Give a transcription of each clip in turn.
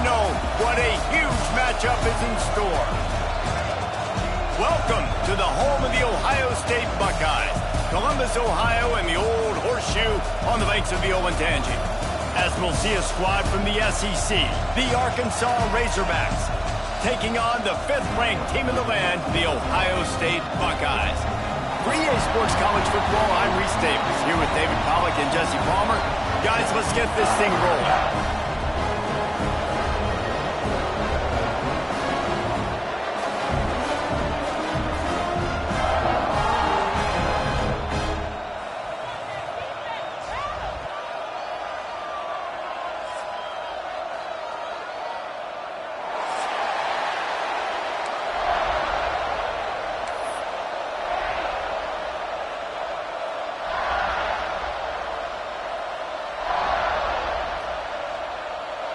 know what a huge matchup is in store. Welcome to the home of the Ohio State Buckeyes, Columbus, Ohio, and the old horseshoe on the banks of the Olentangy. As we'll see a squad from the SEC, the Arkansas Razorbacks, taking on the 5th-ranked team in the land, the Ohio State Buckeyes. For EA Sports College Football, I'm Reese Davis, here with David Pollack and Jesse Palmer. Guys, let's get this thing rolling.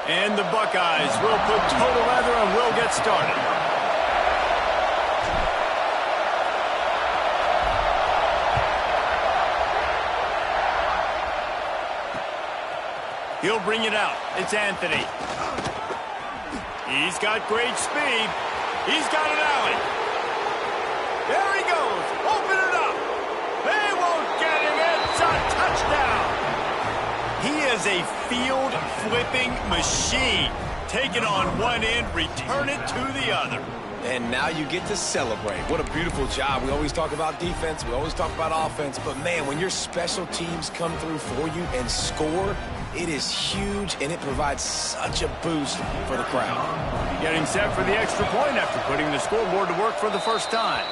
And the Buckeyes will put toe together and will get started. He'll bring it out. It's Anthony. He's got great speed. He's got an alley. There he goes. Open it up. They won't get him. It's a touchdown. He is a field-flipping machine. Take it on one end, return it to the other. And now you get to celebrate. What a beautiful job. We always talk about defense. We always talk about offense. But, man, when your special teams come through for you and score, it is huge, and it provides such a boost for the crowd. Getting set for the extra point after putting the scoreboard to work for the first time.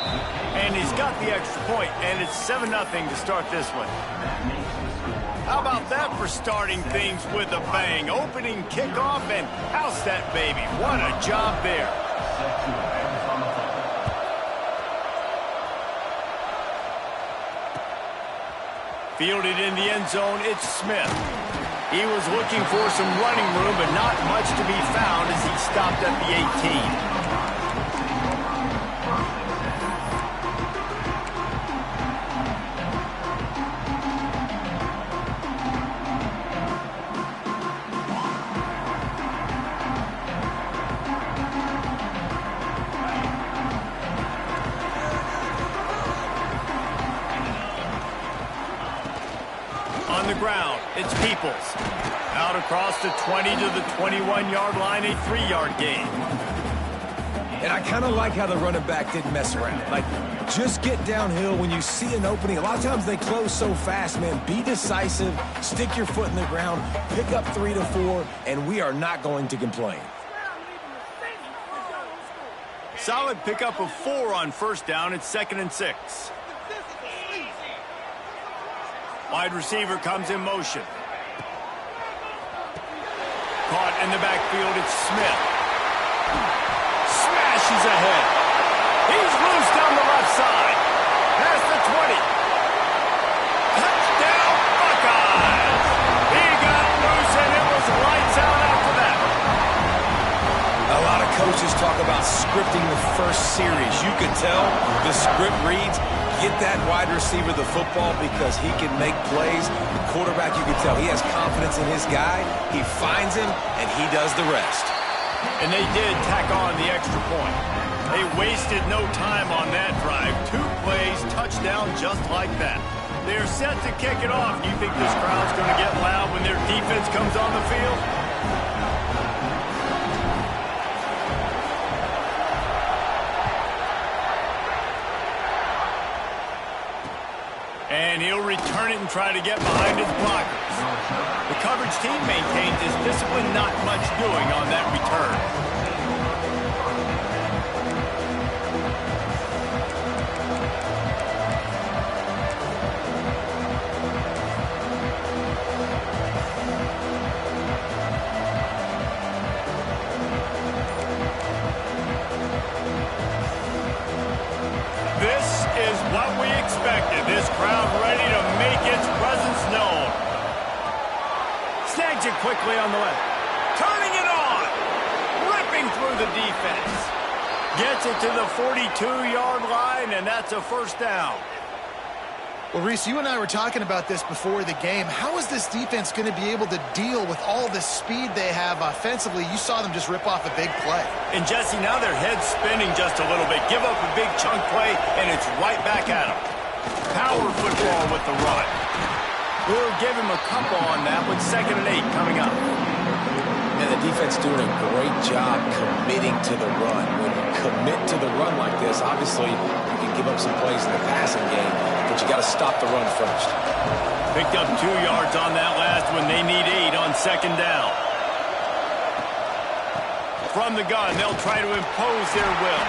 And he's got the extra point, and it's 7-0 to start this one. How about that for starting things with a bang? Opening kickoff and house that baby. What a job there. Fielded in the end zone, it's Smith. He was looking for some running room, but not much to be found as he stopped at the 18. On the ground, it's Peoples. Out across the 20 to the 21-yard line, a 3-yard gain. And I kind of like how the running back didn't mess around. Like, just get downhill when you see an opening. A lot of times they close so fast, man. Be decisive, stick your foot in the ground, pick up 3 to 4, and we are not going to complain. Solid pickup of 4 on first down. It's 2nd and 6. Wide receiver comes in motion. Caught in the backfield, it's Smith. Smashes ahead. He's loose down the left side. Past the 20. Touchdown, Buckeyes! He got loose and it was lights out after that. A lot of coaches talk about scripting the first series. You can tell the script reads, get that wide receiver the football because he can make plays. The quarterback, you can tell he has confidence in his guy. He finds him, and he does the rest. And they did tack on the extra point. They wasted no time on that drive. 2 plays, touchdown just like that. They're set to kick it off. Do you think this crowd's going to get loud when their defense comes on the field? And he'll return it and try to get behind his blockers. The coverage team maintains his discipline, not much doing on that return. This is what we expected. This crowd ready to make its presence known. Snags it quickly on the left. Turning it on. Ripping through the defense. Gets it to the 42-yard line, and that's a first down. Well, Reese, you and I were talking about this before the game. How is this defense going to be able to deal with all the speed they have offensively? You saw them just rip off a big play. And, Jesse, now their head's spinning just a little bit. Give up a big chunk play, and it's right back at them. Power football with the run. We'll give him a couple on that with 2nd and 8 coming up. And the defense doing a great job committing to the run. When you commit to the run like this, obviously you can give up some plays in the passing game, but you got to stop the run first. Picked up 2 yards on that last one. They need 8 on 2nd down. From the gun, they'll try to impose their will.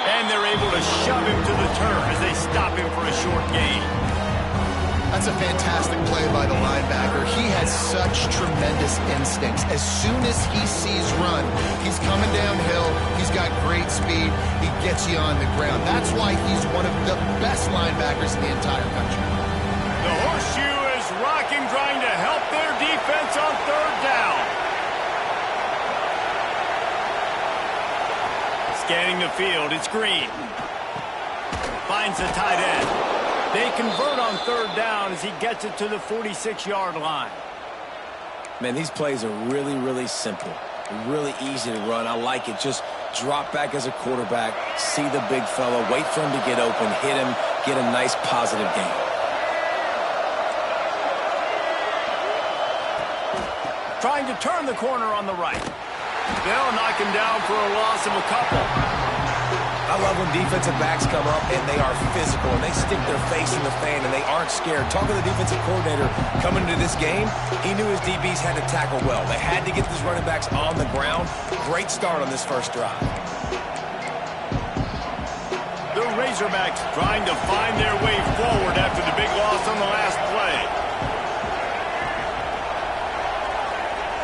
And they're able to shove him to the turf as they stop him for a short gain. That's a fantastic play by the linebacker. He has such tremendous instincts. As soon as he sees run, he's coming downhill. He's got great speed. He gets you on the ground. That's why he's one of the best linebackers in the entire country. The horseshoe is rocking, trying to help their defense on 3rd down. Scanning the field, it's Green. Finds the tight end. They convert on 3rd down as he gets it to the 46-yard line. Man, these plays are really, really simple. Really easy to run. I like it. Just drop back as a quarterback, see the big fella, wait for him to get open, hit him, get a nice positive gain. Trying to turn the corner on the right. They'll knock him down for a loss of a couple. I love when defensive backs come up and they are physical and they stick their face in the fan and they aren't scared. Talking to the defensive coordinator coming into this game, he knew his DBs had to tackle well. They had to get these running backs on the ground. Great start on this first drive. The Razorbacks trying to find their way forward after the big loss on the last play.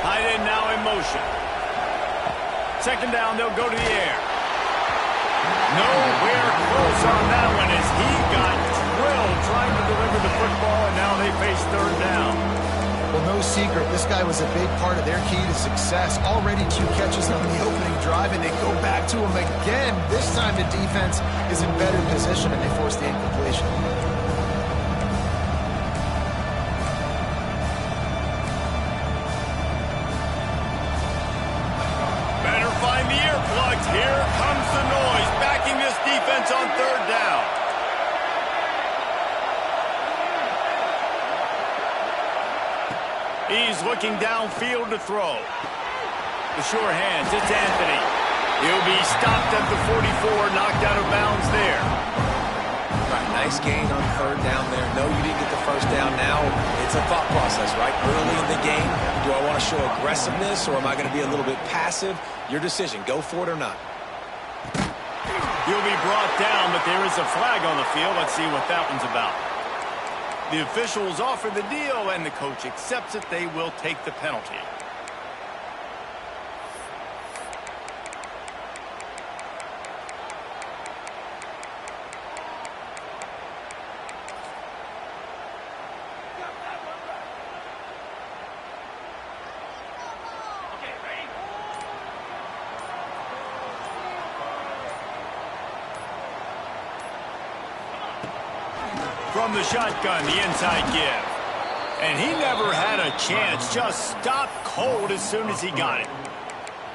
Tight end now in motion. 2nd down, they'll go to the air. Nowhere close on that one as he got drilled trying to deliver the football, and now they face 3rd down. Well, no secret, this guy was a big part of their key to success. Already 2 catches on the opening drive, and they go back to him again. This time the defense is in better position, and they force the incompletion. Better find the earplugs. Here comes the noise, backing this defense on 3rd down. He's looking downfield to throw. The sure hands, it's Anthony. He'll be stopped at the 44, knocked out of bounds there. Right, nice gain on 3rd down there. No, you didn't get the 1st down now. It's a thought process, right? Early in the game, do I want to show aggressiveness or am I going to be a little bit passive? Your decision. Go for it or not. He'll be brought down, but there is a flag on the field. Let's see what that one's about. The officials offer the deal, and the coach accepts it. They will take the penalty. From the shotgun, the inside give. And he never had a chance. Just stopped cold as soon as he got it.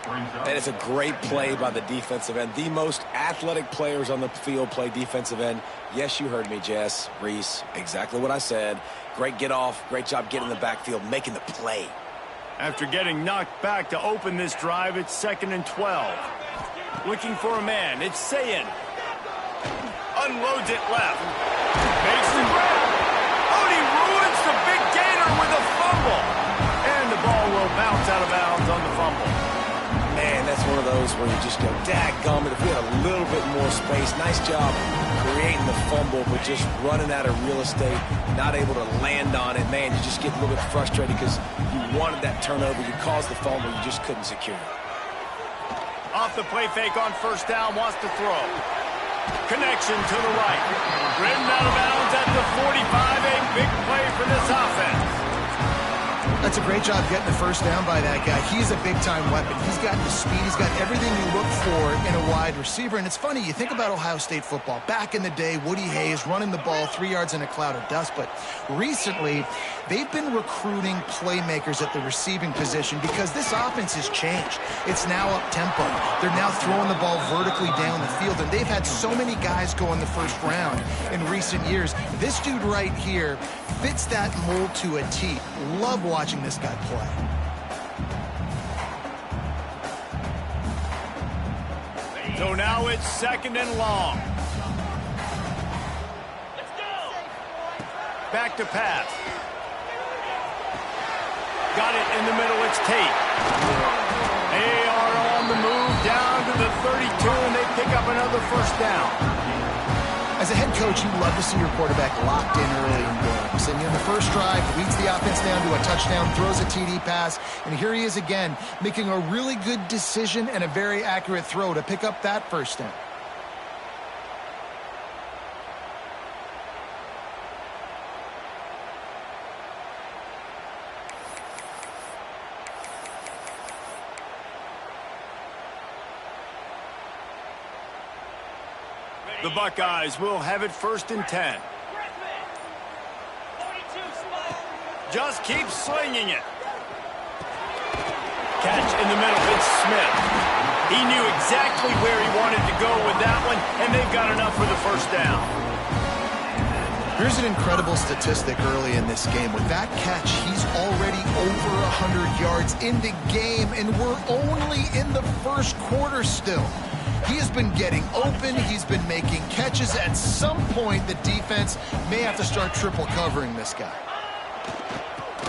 And it's a great play by the defensive end. The most athletic players on the field play defensive end. Yes, you heard me, Jess, Reese. Exactly what I said. Great get off. Great job getting in the backfield, making the play. After getting knocked back to open this drive, it's 2nd and 12. Looking for a man. It's Sayin. Unloads it left. Makes the grab. Oh, he ruins the big gainer with a fumble. And the ball will bounce out of bounds on the fumble. Man, that's one of those where you just go, dadgummit, if we had a little bit more space. Nice job creating the fumble, but just running out of real estate, not able to land on it. Man, you just get a little bit frustrated because you wanted that turnover. You caused the fumble. You just couldn't secure it. Off the play fake on 1st down, wants to throw. Connection to the right. Ridden out of bounds at the 45. A big play for this offense. That's a great job getting the first down by that guy. He's a big-time weapon. He's got the speed. He's got everything you look for in a wide receiver. And it's funny, you think about Ohio State football. Back in the day, Woody Hayes running the ball 3 yards in a cloud of dust. But recently, they've been recruiting playmakers at the receiving position because this offense has changed. It's now up-tempo. They're now throwing the ball vertically down the field. And they've had so many guys go in the first round in recent years. This dude right here fits that mold to a T. Love watching this guy play. So now it's 2nd and long. Back to pass. Got it in the middle. It's Tate. They are on the move down to the 32, and they pick up another first down. As a head coach, you love to see your quarterback locked in early in games. And in the first drive, leads the offense down to a touchdown, throws a TD pass, and here he is again, making a really good decision and a very accurate throw to pick up that first down. The Buckeyes will have it 1st and 10. Just keep slinging it. Catch in the middle. It's Smith. He knew exactly where he wanted to go with that one, and they've got enough for the first down. Here's an incredible statistic early in this game. With that catch, he's already over 100 yards in the game, and we're only in the first quarter still. He has been getting open. He's been making catches. At some point, the defense may have to start triple covering this guy.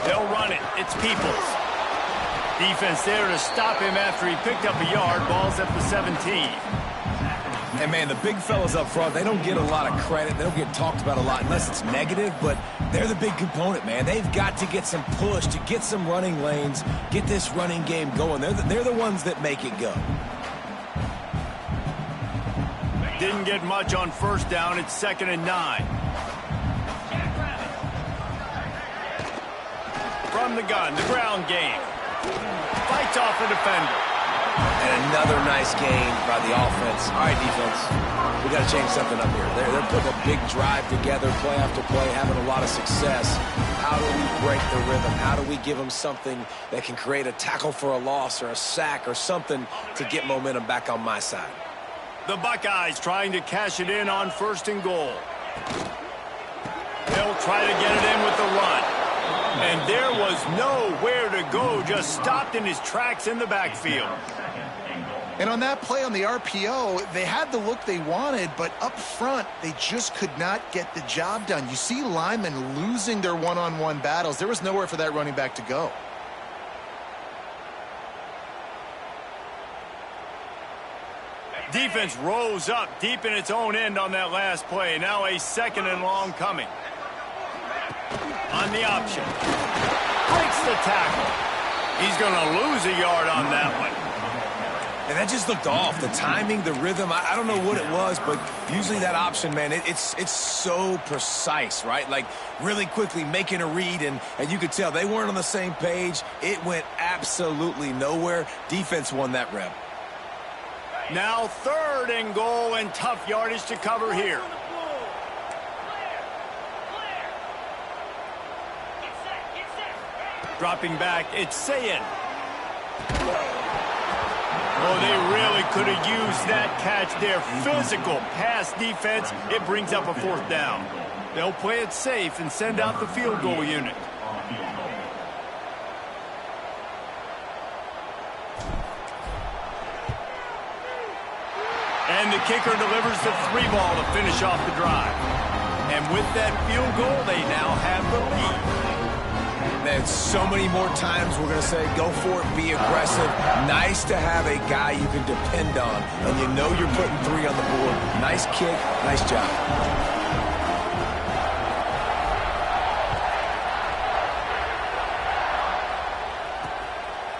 They'll run it. It's Peoples. Defense there to stop him after he picked up a yard. Ball's at the 17. And, man, the big fellas up front, they don't get a lot of credit. They don't get talked about a lot unless it's negative, but they're the big component, man. They've got to get some push, to get some running lanes, get this running game going. They're the ones that make it go. Didn't get much on first down. It's 2nd and 9. From the gun, the ground game. Fights off a defender. And another nice gain by the offense. All right, defense, we got to change something up here. They're putting a big drive together, play after play, having a lot of success. How do we break the rhythm? How do we give them something that can create a tackle for a loss or a sack or something to get momentum back on my side? The Buckeyes trying to cash it in on 1st and goal. They'll try to get it in with the run. And there was nowhere to go, just stopped in his tracks in the backfield. And on that play on the RPO, they had the look they wanted, but up front, they just could not get the job done. You see linemen losing their one-on-one battles. There was nowhere for that running back to go. Defense rose up deep in its own end on that last play. Now a 2nd and long coming. On the option. Breaks the tackle. He's going to lose a yard on that one. And that just looked off. The timing, the rhythm, I don't know what it was, but usually that option, man, it's so precise, right? Like really quickly making a read, and you could tell they weren't on the same page. It went absolutely nowhere. Defense won that rep. Now 3rd and goal, and tough yardage to cover here. Dropping back, it's Sayin. Oh, they really could have used that catch there. Physical pass defense. It brings up a 4th down. They'll play it safe and send out the field goal unit. And the kicker delivers the 3-ball to finish off the drive. And with that field goal, they now have the lead. Man, so many more times we're going to say, go for it, be aggressive. Nice to have a guy you can depend on, and you know you're putting 3 on the board. Nice kick, nice job.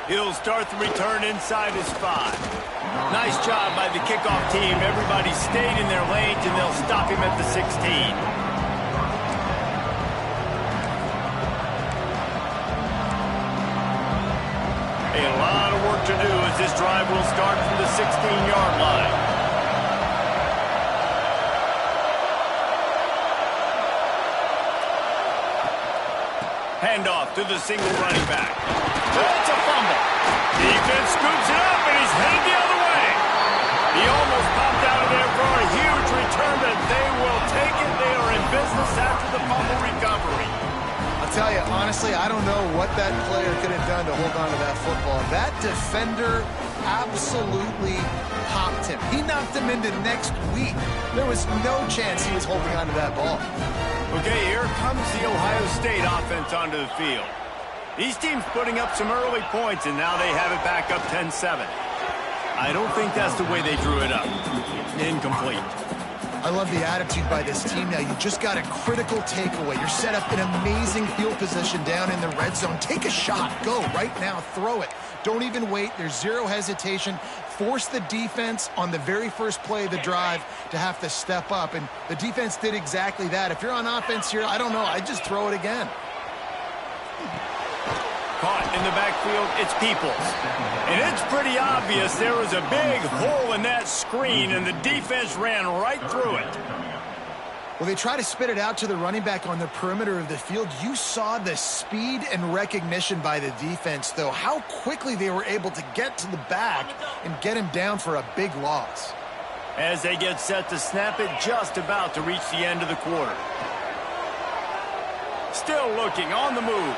He'll start the return inside his 5. Nice job by the kickoff team. Everybody stayed in their lanes, and they'll stop him at the 16. this drive will start from the 16-yard line. Handoff to the single running back. That's a fumble. Defense scoops it up, and he's headed the other way. He almost popped out of there for a huge return, but they will take it. They are in business after the fumble recovery. I'll tell you, honestly, I don't know what that player could have done to hold on to that football. That defender absolutely popped him. He knocked him into next week. There was no chance he was holding on to that ball. Okay, here comes the Ohio State offense onto the field. These teams putting up some early points, and now they have it back up 10-7. I don't think that's the way they drew it up. Incomplete. I love the attitude by this team now. You just got a critical takeaway. You're set up in amazing field position down in the red zone. Take a shot. Go right now. Throw it. Don't even wait. There's zero hesitation. Force the defense on the very first play of the drive to have to step up. And the defense did exactly that. If you're on offense here, I don't know. I'd just throw it again. Caught in the backfield, it's Peoples. And it's pretty obvious there was a big hole in that screen, and the defense ran right through it. Well, they try to spit it out to the running back on the perimeter of the field. You saw the speed and recognition by the defense, though. How quickly they were able to get to the back and get him down for a big loss. As they get set to snap it, just about to reach the end of the quarter. Still looking on the move.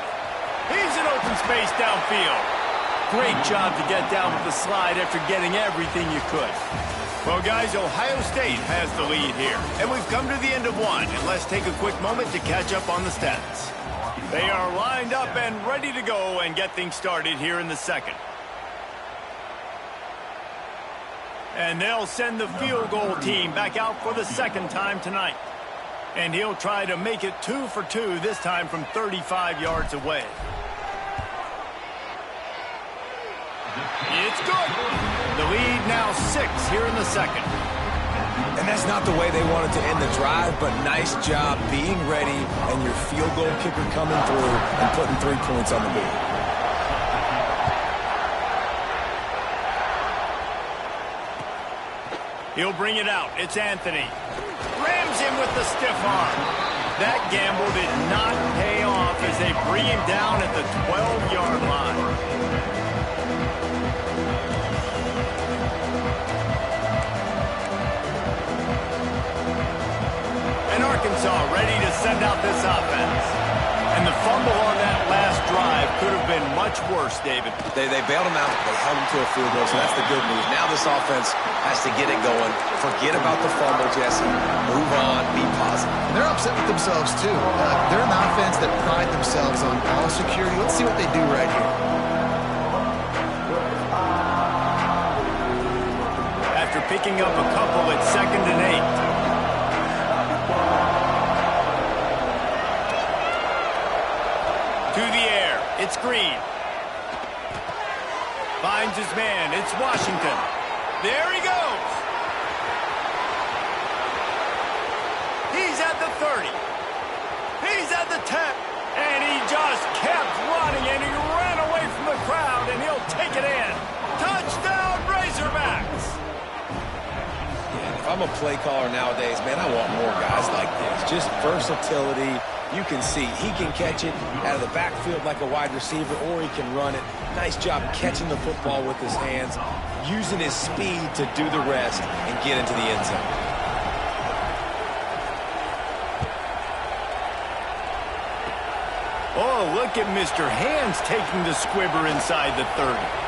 He's in open space downfield. Great job to get down with the slide after getting everything you could. Well, guys, Ohio State has the lead here. And we've come to the end of one. And let's take a quick moment to catch up on the stats. They are lined up and ready to go and get things started here in the second. And they'll send the field goal team back out for the second time tonight. And he'll try to make it 2 for 2, this time from 35 yards away. It's good. The lead now 6 here in the second. And that's not the way they wanted to end the drive, but nice job being ready and your field goal kicker coming through and putting 3 points on the board. He'll bring it out. It's Anthony. Rams him with the stiff arm. That gamble did not pay off as they bring him down at the 12-yard line. And Arkansas ready to send out this offense. And the fumble on that last drive could have been much worse, David. They bailed him out. They held him to a field goal, so that's the good news. Now this offense has to get it going. Forget about the fumble, Jesse. Move on. Be positive. And they're upset with themselves, too. They're an offense that pride themselves on ball security. Let's see what they do right here. After picking up a couple at 2nd and 8. To the air, it's Green. Finds his man, it's Washington. There he goes. He's at the 30. He's at the 10. And he just kept running, and he ran away from the crowd, and he'll take it in. Touchdown, Razorbacks. Yeah, if I'm a play caller nowadays, man, I want more guys like this. Just versatility. You can see he can catch it out of the backfield like a wide receiver, or he can run it. Nice job catching the football with his hands, using his speed to do the rest and get into the end zone. Oh, look at Mr. Hands taking the squibber inside the 30.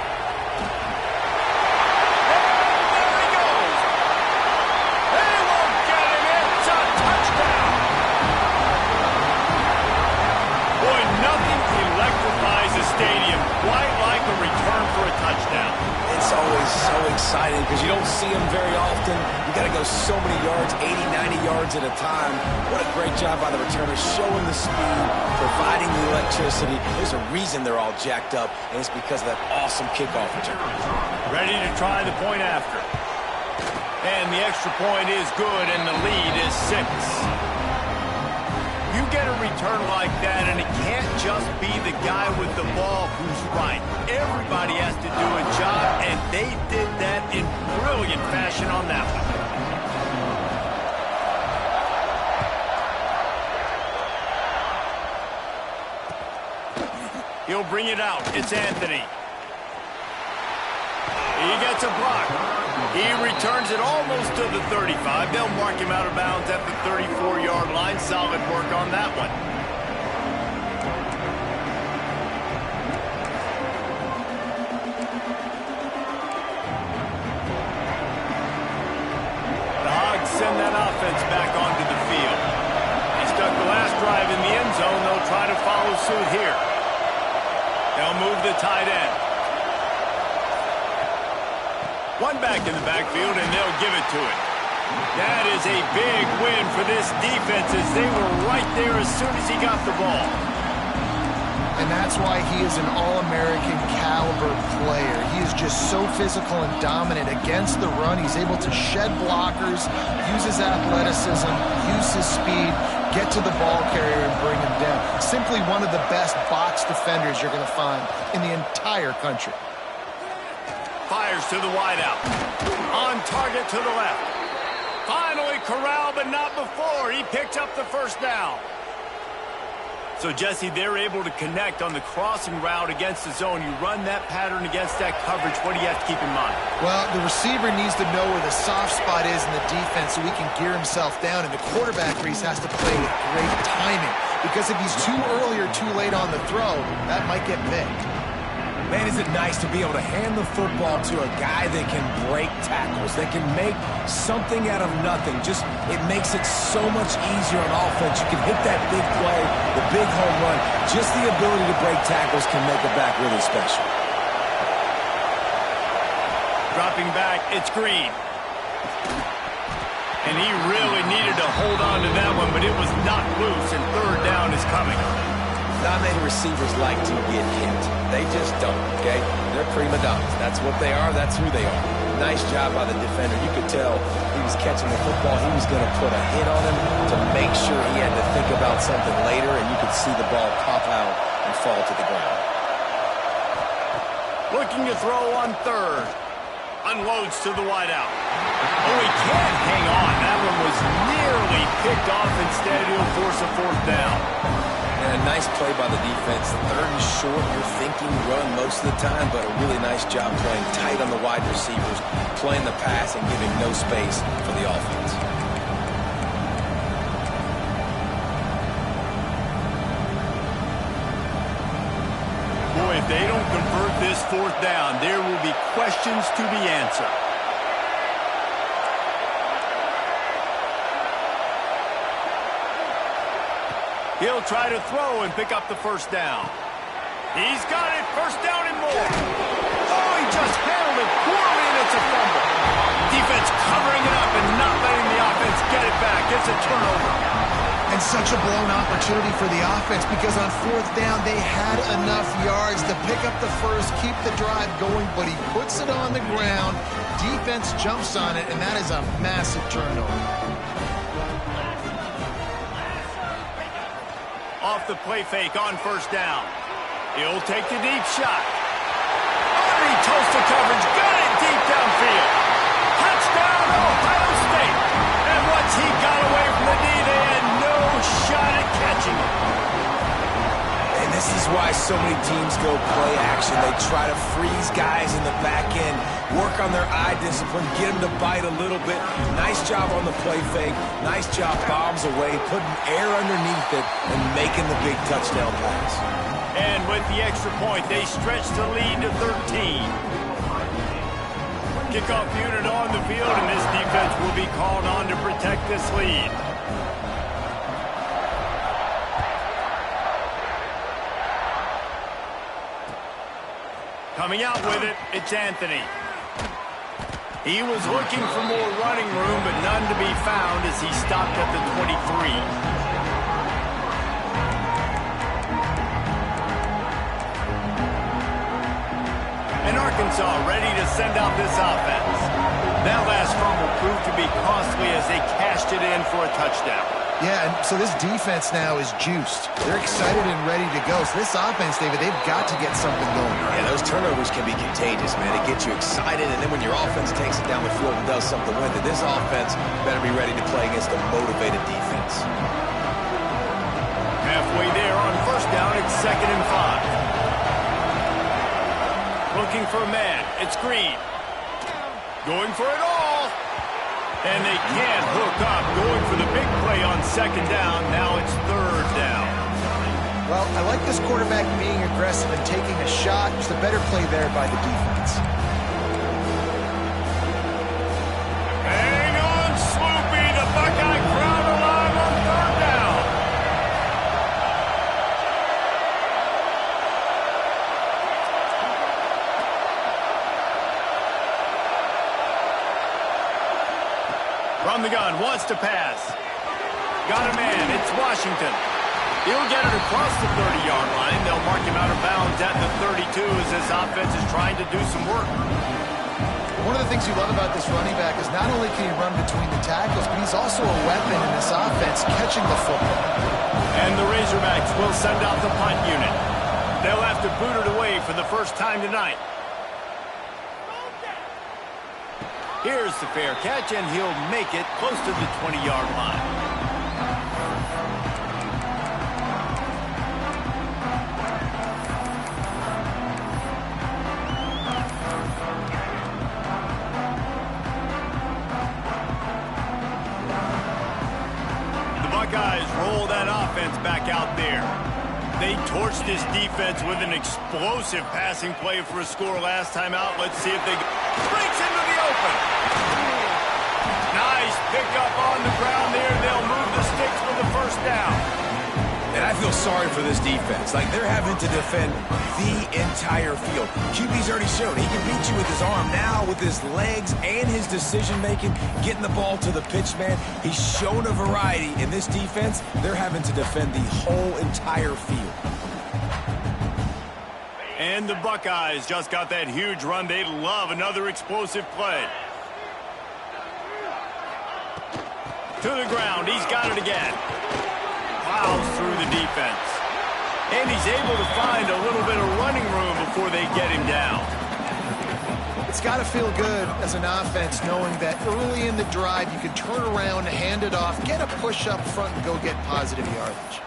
So exciting because you don't see them very often. You got to go so many yards, 80, 90 yards at a time. What a great job by the returners, showing the speed, providing the electricity. There's a reason they're all jacked up, and it's because of that awesome kickoff return. Ready to try the point after. And the extra point is good, and the lead is 6. You get a return like that, and it can't just be the guy with the ball who's right. Everybody has to do a job, and they did that in brilliant fashion on that one. He'll bring it out. It's Anthony. He gets a block. He returns it almost to the 35. They'll mark him out of bounds at the 34-yard line. Solid work on that one. The Hogs send that offense back onto the field. They stuck the last drive in the end zone. They'll try to follow suit here. They'll move the tight end. One back in the backfield, and they'll give it to it. That is a big win for this defense as they were right there as soon as he got the ball. And that's why he is an All-American caliber player. He is just so physical and dominant against the run. He's able to shed blockers, use his athleticism, use his speed, get to the ball carrier and bring him down. Simply one of the best box defenders you're going to find in the entire country. Fires to the wideout. On target to the left. Finally corralled, but not before. He picked up the first down. So, Jesse, they're able to connect on the crossing route against the zone. You run that pattern against that coverage. What do you have to keep in mind? Well, the receiver needs to know where the soft spot is in the defense so he can gear himself down. And the quarterback, Reese, has to play with great timing. Because if he's too early or too late on the throw, that might get picked. Man, is it nice to be able to hand the football to a guy that can break tackles, that can make something out of nothing. Just, it makes it so much easier on offense. You can hit that big play, the big home run. Just the ability to break tackles can make a back really special. Dropping back, it's Green. And he really needed to hold on to that one, but it was not loose, and third down is coming. Not many receivers like to get hit. They just don't, okay? They're prima donnas. That's what they are. That's who they are. Nice job by the defender. You could tell he was catching the football. He was going to put a hit on him to make sure he had to think about something later, and you could see the ball pop out and fall to the ground. Looking to throw on third. Unloads to the wideout. Oh, he can't hang on. That one was nearly picked off. Instead, he'll force a fourth down. And a nice play by the defense. Third and short, you're thinking run most of the time, but a really nice job playing tight on the wide receivers, playing the pass and giving no space for the offense. Boy, if they don't convert this fourth down, there will be questions to be answered. He'll try to throw and pick up the first down. He's got it, first down and more. Oh, he just handled it poorly, and it's a fumble. Defense covering it up and not letting the offense get it back. It's a turnover. And such a blown opportunity for the offense because on fourth down, they had enough yards to pick up the first, keep the drive going, but he puts it on the ground. Defense jumps on it, and that is a massive turnover. Off the play fake on first down. He'll take the deep shot. Oh, he toasts the coverage. Got it deep downfield. Touchdown, Ohio State. And once he got away from the knee, they had no shot at catching him. And this is why so many teams go play action. They try to freeze guys in the back end, work on their eye discipline, get them to bite a little bit. Nice job on the play fake. Nice job bombs away, putting air underneath it and making the big touchdown pass. And with the extra point, they stretch the lead to 13. Kickoff unit on the field, and this defense will be called on to protect this lead. Coming out with it, it's Anthony. He was looking for more running room, but none to be found as he stopped at the 23. And Arkansas ready to send out this offense. That last fumble proved to be costly as they cashed it in for a touchdown. Yeah, and so this defense now is juiced. They're excited and ready to go. So this offense, David, they've got to get something going. Yeah, those turnovers can be contagious, man. It gets you excited, and then when your offense takes it down the field and does something with it, this offense better be ready to play against a motivated defense. Halfway there on first down, it's 2nd and 5. Looking for a man. It's Green. Going for it all. And they can't hook up. Going for the big play on 2nd down. Now it's 3rd down. Well, I like this quarterback being aggressive and taking a shot. Just a better play there by the defense. Hang on, Sloopy. The Buckeye crowd alive on 3rd down. From the gun, wants to pass. Got a man, it's Washington. He'll get it across the 30-yard line. They'll mark him out of bounds at the 32 as this offense is trying to do some work. One of the things you love about this running back is not only can he run between the tackles, but he's also a weapon in this offense, catching the football. And the Razorbacks will send out the punt unit. They'll have to boot it away for the first time tonight. Here's the fair catch, and he'll make it close to the 20-yard line. The Buckeyes roll that offense back out there. They torched this defense with an explosive passing play for a score last time out. Let's see if they breaks into the open. Nice pickup on the ground there. They'll move the sticks for the first down. And I feel sorry for this defense. Like, they're having to defend the entire field. QB's already shown he can beat you with his arm. Now, with his legs and his decision-making, getting the ball to the pitch man, he's shown a variety. In this defense, they're having to defend the whole entire field. And the Buckeyes just got that huge run. They love another explosive play. To the ground. He's got it again. Plows through the defense. And he's able to find a little bit of running room before they get him down. It's got to feel good as an offense knowing that early in the drive you can turn around, hand it off, get a push up front, and go get positive yardage.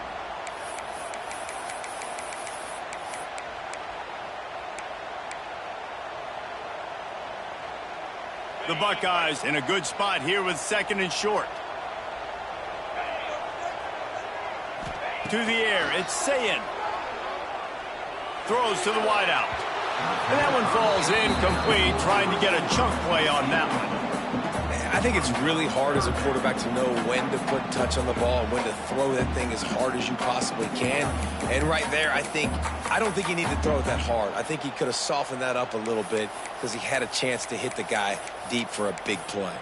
The Buckeyes in a good spot here with 2nd and short. To the air, it's Sayin. Throws to the wideout. And that one falls incomplete, trying to get a chunk play on that one. I think it's really hard as a quarterback to know when to put touch on the ball and when to throw that thing as hard as you possibly can. And right there, I don't think he needed to throw it that hard. I think he could have softened that up a little bit because he had a chance to hit the guy deep for a big play.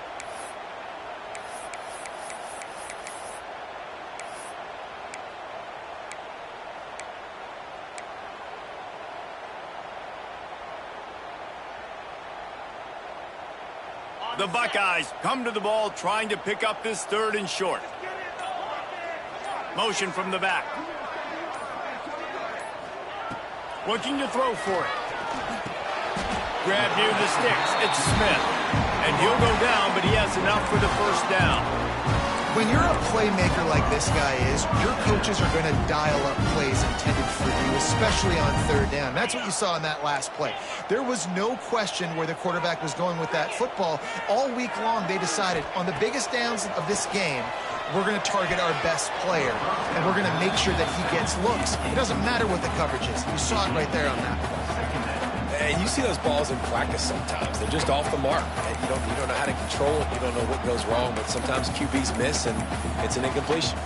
The Buckeyes come to the ball trying to pick up this 3rd and short. Motion from the back. Looking to throw for it. Grab near the sticks. It's Smith. And he'll go down, but he has enough for the first down. When you're a playmaker like this guy is, your coaches are going to dial up plays intended for you, especially on 3rd down. That's what you saw in that last play. There was no question where the quarterback was going with that football. All week long, they decided on the biggest downs of this game, we're going to target our best player, and we're going to make sure that he gets looks. It doesn't matter what the coverage is. You saw it right there on that play. And you see those balls in practice sometimes. They're just off the mark. And you don't know how to control it. You don't know what goes wrong. But sometimes QBs miss, and it's an incompletion.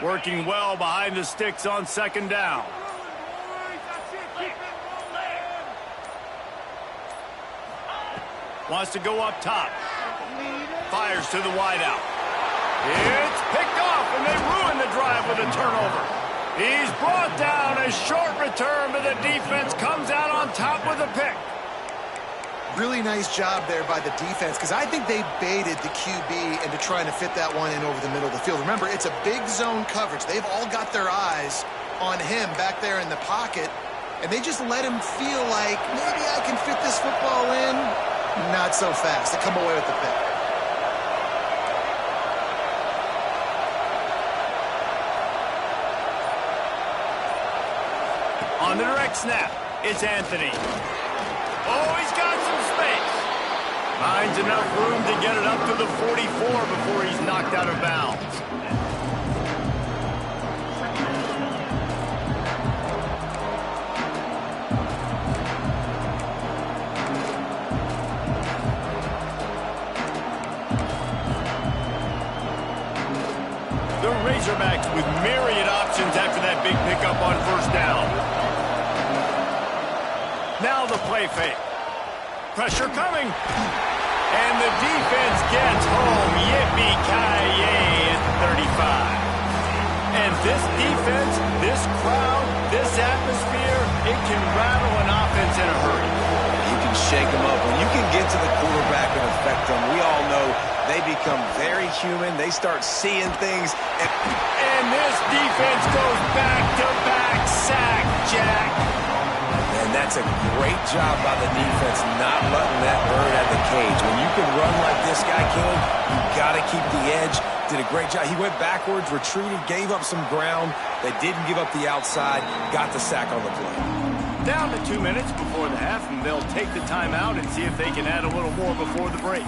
Working well behind the sticks on 2nd down. Wants to go up top. fires to the wideout. It's picked off, and they ruin the drive with a turnover. He's brought down, a short return, but the defense comes out on top with a pick. Really nice job there by the defense, because I think they baited the QB into trying to fit that one in over the middle of the field. Remember, it's a big zone coverage. They've all got their eyes on him back there in the pocket, and they just let him feel like, maybe I can fit this football in. Not so fast. They come away with the pick. On the direct snap, it's Anthony. Oh, he's got some space. Finds enough room to get it up to the 44 before he's knocked out of bounds. The Razorbacks with myriad options after that big pickup on first down. Now the play fake. Pressure coming. And the defense gets home. Yippee-ki-yay at the 35. And this defense, this crowd, this atmosphere, it can rattle an offense in a hurry. You can shake them up. When you can get to the quarterback and affect them, we all know they become very human. They start seeing things. And this defense goes back-to-back sack, Jack. And that's a great job by the defense, not letting that bird out of the cage. When you can run like this guy can, you got to keep the edge. Did a great job. He went backwards, retreated, gave up some ground. They didn't give up the outside, got the sack on the play. Down to 2 minutes before the half, and they'll take the timeout and see if they can add a little more before the break.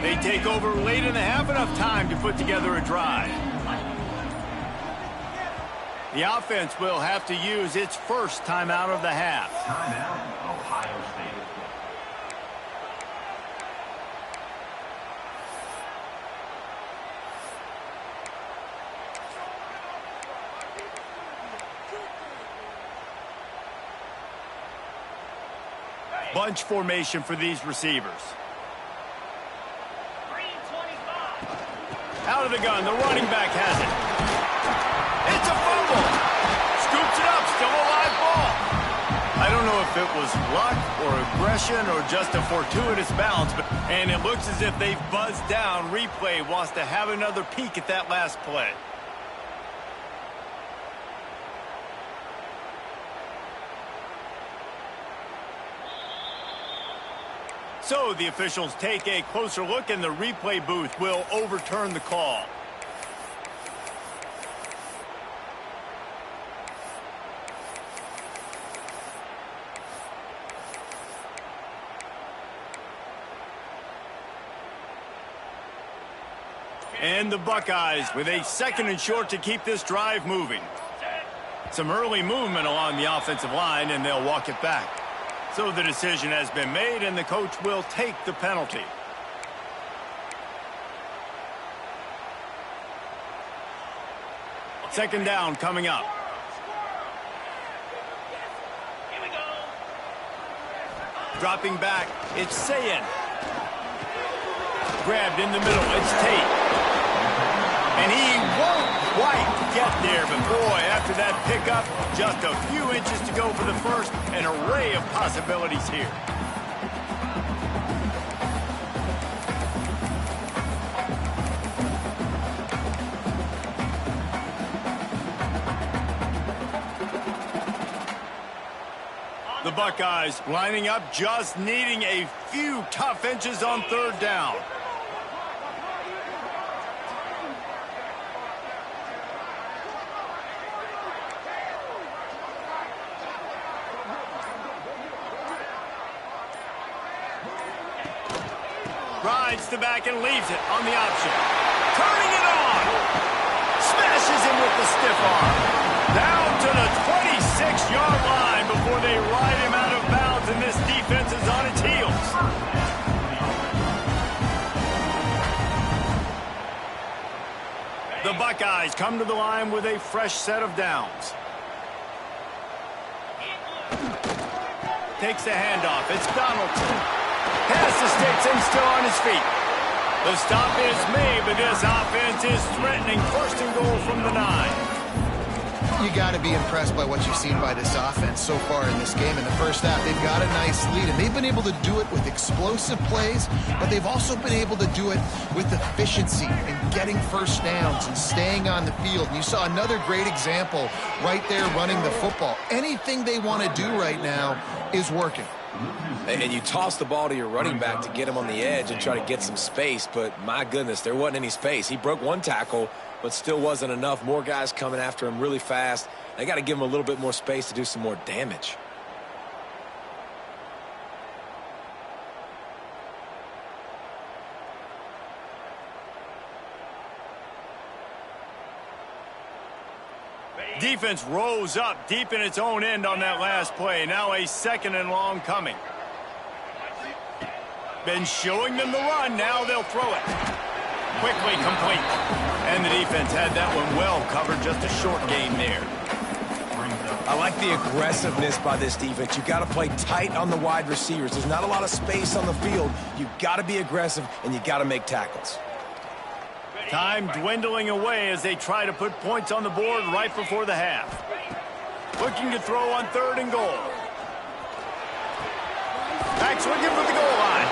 They take over late in the half, enough time to put together a drive. The offense will have to use its first timeout of the half. Timeout, Ohio State. Bunch formation for these receivers. Out of the gun, the running back has it. It's a fumble. Scoops it up, still a live ball. I don't know if it was luck or aggression or just a fortuitous bounce, and it looks as if they've buzzed down. Replay wants to have another peek at that last play. So the officials take a closer look, and the replay booth will overturn the call. And the Buckeyes with a 2nd and short to keep this drive moving. Some early movement along the offensive line, and they'll walk it back. So the decision has been made, and the coach will take the penalty. Second down coming up. Dropping back, it's Sayin. Grabbed in the middle, it's Tate. And he won't quite get there, but boy, after that pickup, just a few inches to go for the first, an array of possibilities here. The Buckeyes lining up, just needing a few tough inches on third down. Rides the back and leaves it on the option. Turning it on. Smashes him with the stiff arm. Down to the 26-yard line. before they ride him out of bounds, and this defense is on its heels. The Buckeyes come to the line with a fresh set of downs. Takes the handoff. It's Donaldson. Pass to Stetson, still on his feet. The stop is made, but this offense is threatening. First and goal from the 9. You got to be impressed by what you've seen by this offense so far in this game. In the first half, they've got a nice lead, and they've been able to do it with explosive plays, but they've also been able to do it with efficiency and getting first downs and staying on the field. And you saw another great example right there running the football. Anything they want to do right now is working. And you toss the ball to your running back to get him on the edge and try to get some space, but my goodness, there wasn't any space. He broke one tackle, but still wasn't enough. More guys coming after him really fast. They got to give him a little bit more space to do some more damage. Defense rose up deep in its own end on that last play. Now a second and long coming. Been showing them the run. Now they'll throw it. Quickly complete. And the defense had that one well covered. Just a short gain there. I like the aggressiveness by this defense. You got to play tight on the wide receivers. There's not a lot of space on the field. You got to be aggressive, and you got to make tackles. Time dwindling away as they try to put points on the board right before the half. Looking to throw on 3rd and goal. Back swinging for the goal line.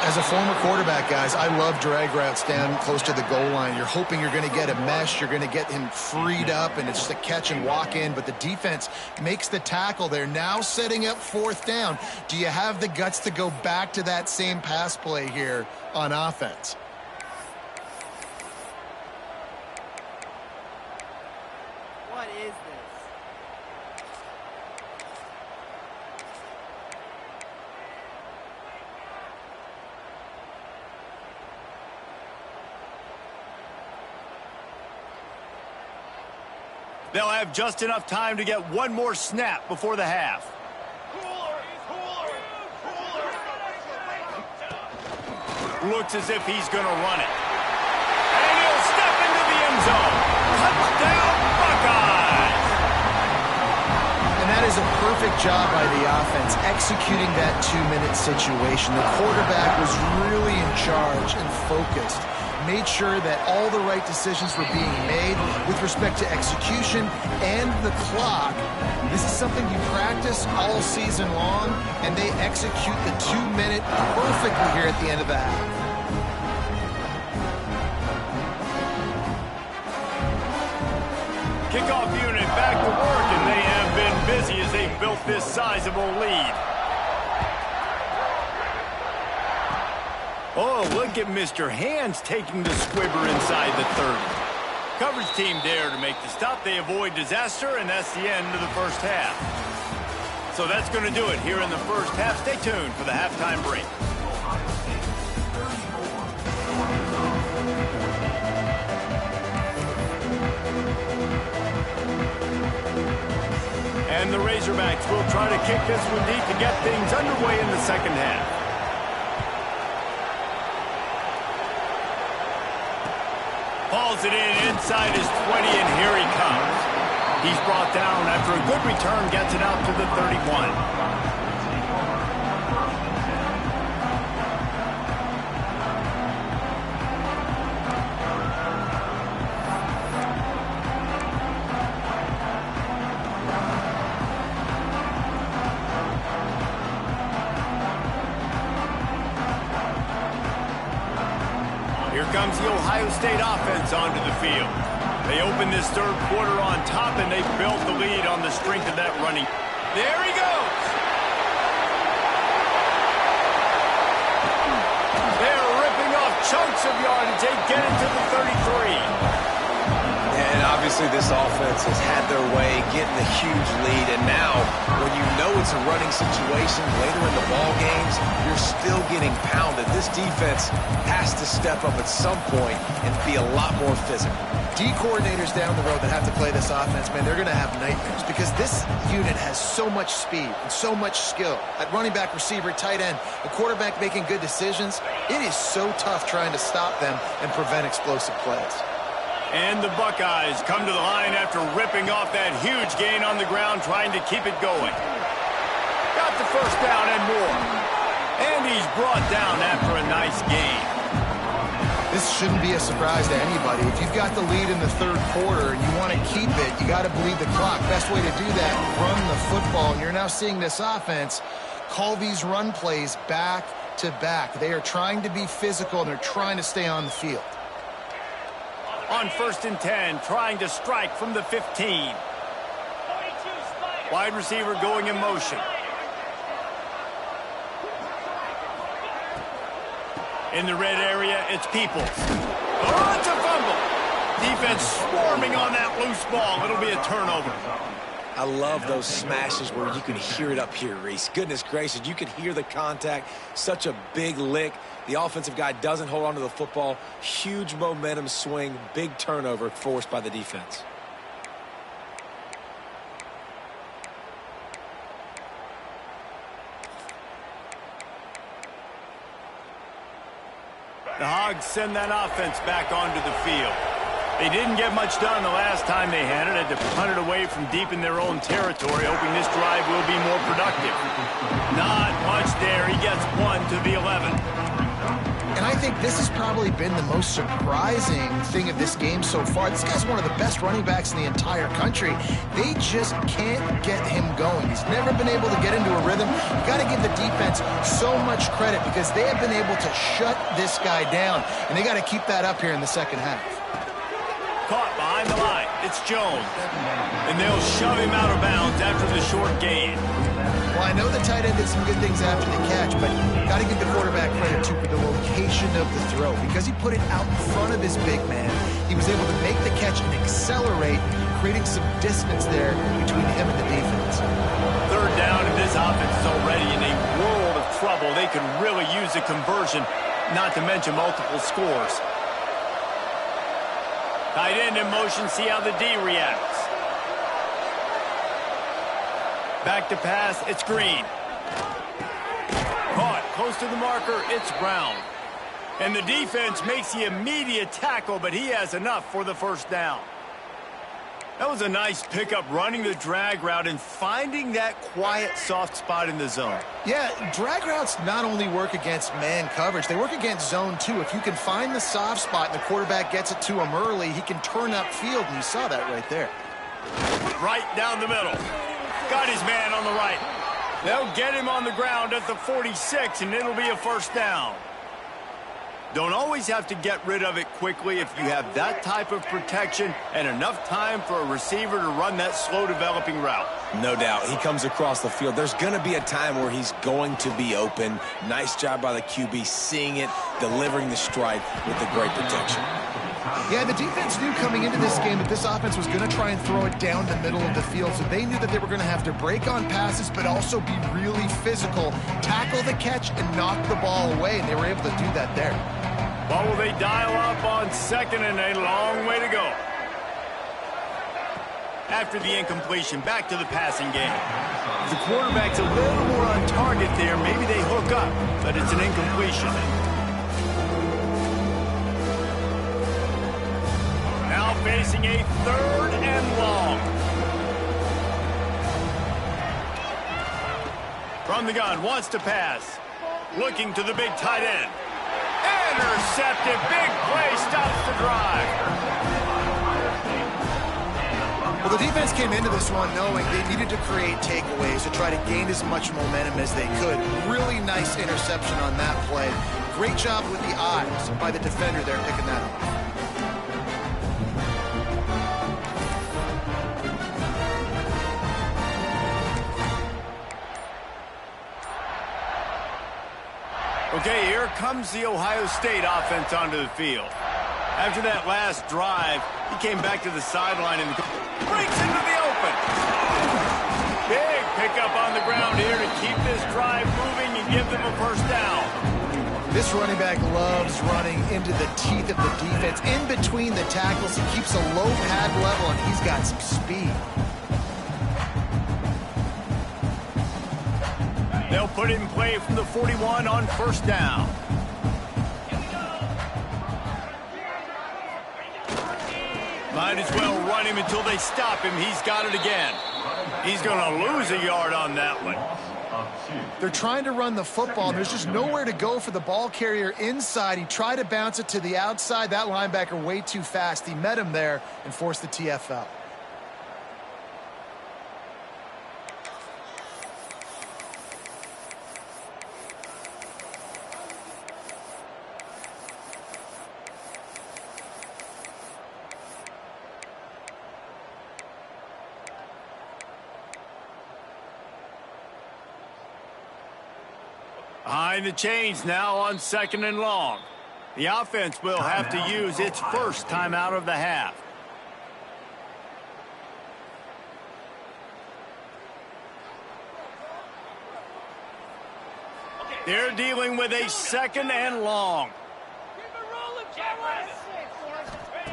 As a former quarterback, guys, I love drag routes down close to the goal line. You're hoping you're going to get a mesh. You're going to get him freed up, and it's just a catch and walk in. But the defense makes the tackle. They're now setting up 4th down. Do you have the guts to go back to that same pass play here on offense? What is this? They'll have just enough time to get one more snap before the half. Looks as if he's going to run it. And he'll step into the end zone. Touchdown, Buckeyes! And that is a perfect job by the offense, executing that 2-minute situation. The quarterback was really in charge and focused. Made sure that all the right decisions were being made with respect to execution and the clock. This is something you practice all season long, and they execute the 2-minute perfectly here at the end of the half. Kickoff unit back to work, and they have been busy as they built this sizable lead. Oh, look at Mr. Hands taking the squibber inside the 30. Coverage team there to make the stop. They avoid disaster, and that's the end of the first half. So that's going to do it here in the first half. Stay tuned for the halftime break. And the Razorbacks will try to kick this one deep to get things underway in the second half. Hauls it in inside his 20, and here he comes. He's brought down after a good return, gets it out to the 31. Here comes the Ohio State offense onto the field. They open this third quarter on top, and they built the lead on the strength of that running. There he goes! They're ripping off chunks of yardage. They get into the 33. And obviously this offense has had their way, getting a huge lead. And now, when you know it's a running situation later in the ball games, you're still getting pounded. This defense has to step up at some point and be a lot more physical. D coordinators down the road that have to play this offense, man, they're going to have nightmares because this unit has so much speed and so much skill. At running back, receiver, tight end, the quarterback making good decisions, it is so tough trying to stop them and prevent explosive plays. And the Buckeyes come to the line after ripping off that huge gain on the ground, trying to keep it going. Got the first down and more. And he's brought down after a nice gain. This shouldn't be a surprise to anybody. If you've got the lead in the third quarter and you want to keep it, you got to bleed the clock. Best way to do that, run the football. And you're now seeing this offense call these run plays back to back. They are trying to be physical, and they're trying to stay on the field. On 1st and 10, trying to strike from the 15. Wide receiver going in motion. In the red area, it's Peoples. Oh, it's a fumble. Defense swarming on that loose ball. It'll be a turnover. I love those smashes where you can hear it up here, Reese. Goodness gracious, you can hear the contact. Such a big lick. The offensive guy doesn't hold on to the football. Huge momentum swing, big turnover forced by the defense. The Hogs send that offense back onto the field. They didn't get much done the last time they had it. Had to punt it away from deep in their own territory, hoping this drive will be more productive. Not much there. He gets one to the 11. And I think this has probably been the most surprising thing of this game so far. This guy's one of the best running backs in the entire country. They just can't get him going. He's never been able to get into a rhythm. You got to give the defense so much credit because they have been able to shut this guy down, and they got to keep that up here in the second half. Caught behind the line. It's Jones. And they'll shove him out of bounds after the short gain. Well, I know the tight end did some good things after the catch, but got to give the quarterback credit, too, for the location of the throw. Because he put it out in front of his big man, he was able to make the catch and accelerate, creating some distance there between him and the defense. Third down, and this offense is already in a world of trouble. They can really use a conversion, not to mention multiple scores. Tight end in motion, see how the D reacts. Back to pass, it's Green. Caught, close to the marker, it's Brown. And the defense makes the immediate tackle, but he has enough for the first down. That was a nice pickup, running the drag route and finding that quiet, soft spot in the zone. Yeah, drag routes not only work against man coverage, they work against zone too. If you can find the soft spot and the quarterback gets it to him early, he can turn upfield, and you saw that right there. Right down the middle. Got his man on the right. They'll get him on the ground at the 46, and it'll be a first down. Don't always have to get rid of it quickly if you have that type of protection and enough time for a receiver to run that slow-developing route. No doubt. He comes across the field. There's going to be a time where he's going to be open. Nice job by the QB, seeing it, delivering the strike with the great protection. Yeah, the defense knew coming into this game that this offense was going to try and throw it down the middle of the field, so they knew that they were going to have to break on passes but also be really physical, tackle the catch, and knock the ball away, and they were able to do that there. What will they dial up on second, and a long way to go? After the incompletion, back to the passing game. The quarterback's a little more on target there. Maybe they hook up, but it's an incompletion. Now facing a third and long. From the gun, wants to pass. Looking to the big tight end. Intercepted, big play, stops the drive. Well, the defense came into this one knowing they needed to create takeaways to try to gain as much momentum as they could. Really nice interception on that play. Great job with the eyes by the defender there picking that up. Okay, here comes the Ohio State offense onto the field. After that last drive, he came back to the sideline and breaks into the open. Big pickup on the ground here to keep this drive moving and give them a first down. This running back loves running into the teeth of the defense. In between the tackles, he keeps a low pad level, and he's got some speed. They'll put it in play from the 41 on first down. Might as well run him until they stop him. He's got it again. He's going to lose a yard on that one. They're trying to run the football, and there's just nowhere to go for the ball carrier inside. He tried to bounce it to the outside. That linebacker way too fast. He met him there and forced the TFL. Behind the chains now on 2nd and long. The offense will have to use its first timeout of the half. They're dealing with a 2nd and long.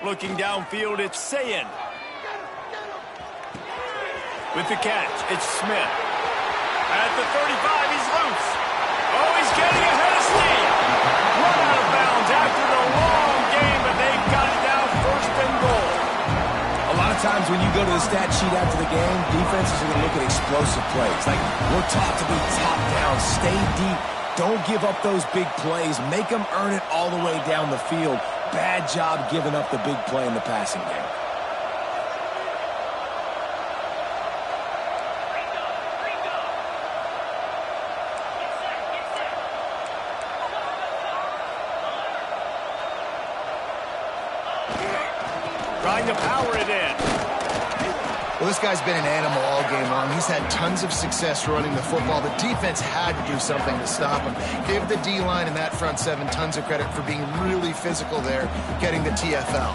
Looking downfield, it's Sayin. With the catch, it's Smith. At the 35, he's loose. Oh, he's getting ahead of steam. Run out of bounds after the long game, but they've got it down 1st and goal. A lot of times when you go to the stat sheet after the game, defenses are going to look at explosive plays. Like, we're taught to be top down, stay deep, don't give up those big plays, make them earn it all the way down the field. Bad job giving up the big play in the passing game. Trying to power it in. Well, this guy's been an animal all game long. He's had tons of success running the football. The defense had to do something to stop him. Give the D-line and that front 7 tons of credit for being really physical there, getting the TFL.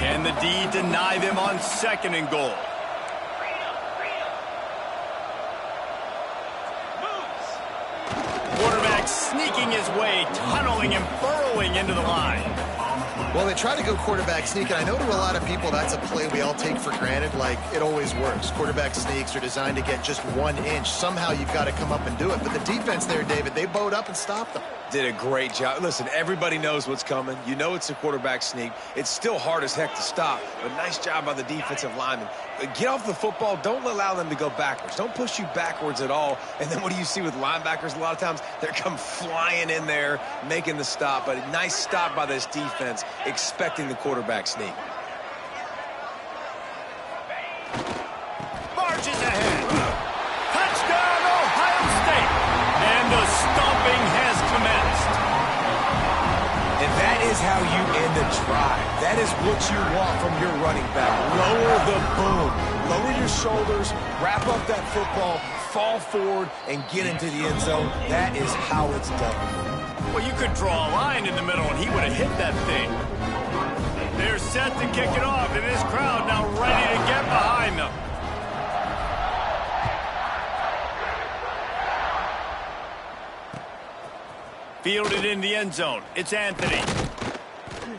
And the D deny them on 2nd and goal. Quarterback sneaking his way, tunneling and burrowing into the line. Well, they try to go quarterback sneak, and I know to a lot of people that's a play we all take for granted, like it always works. Quarterback sneaks are designed to get just 1 inch. Somehow you've got to come up and do it. But the defense there, David, they bowed up and stopped them. Did a great job. Listen, everybody knows what's coming. You know it's a quarterback sneak. It's still hard as heck to stop, but nice job by the defensive lineman. Get off the football. Don't allow them to go backwards. Don't push you backwards at all. And then what do you see with linebackers a lot of times? They come flying in there, making the stop. But a nice stop by this defense, expecting the quarterback sneak. Marches ahead. Touchdown, Ohio State. And the stomping has commenced. And that is how you end a drive. That is what you want from your running back. Lower the boom. Lower your shoulders, wrap up that football, fall forward, and get into the end zone. That is how it's done. Well, you could draw a line in the middle, and he would have hit that thing. They're set to kick it off, and this crowd now ready to get behind them. Fielded in the end zone. It's Anthony.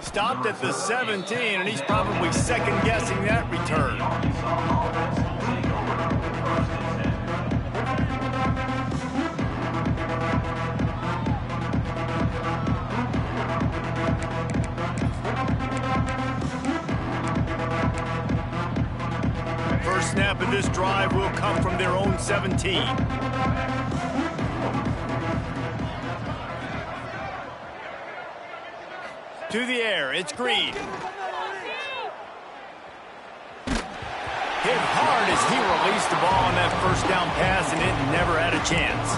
Stopped at the 17, and he's probably second-guessing that return. First snap of this drive will come from their own 17. To the air, it's Green. Hit hard as he released the ball on that first down pass, and it never had a chance.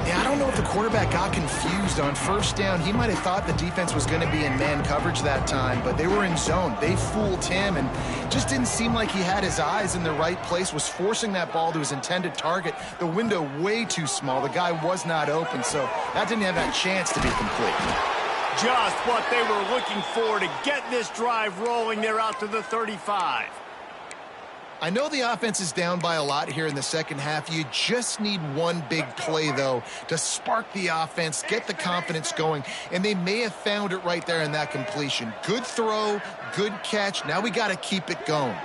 Yeah, I don't know if the quarterback got confused on first down. He might have thought the defense was going to be in man coverage that time, but they were in zone. They fooled him and just didn't seem like he had his eyes in the right place, was forcing that ball to his intended target. The window way too small. The guy was not open, so that didn't have that chance to be complete. Just what they were looking for to get this drive rolling. They're out to the 35. I know the offense is down by a lot here in the second half. You just need one big play, though, to spark the offense, get the confidence going, and they may have found it right there in that completion. Good throw, good catch. Now we got to keep it going.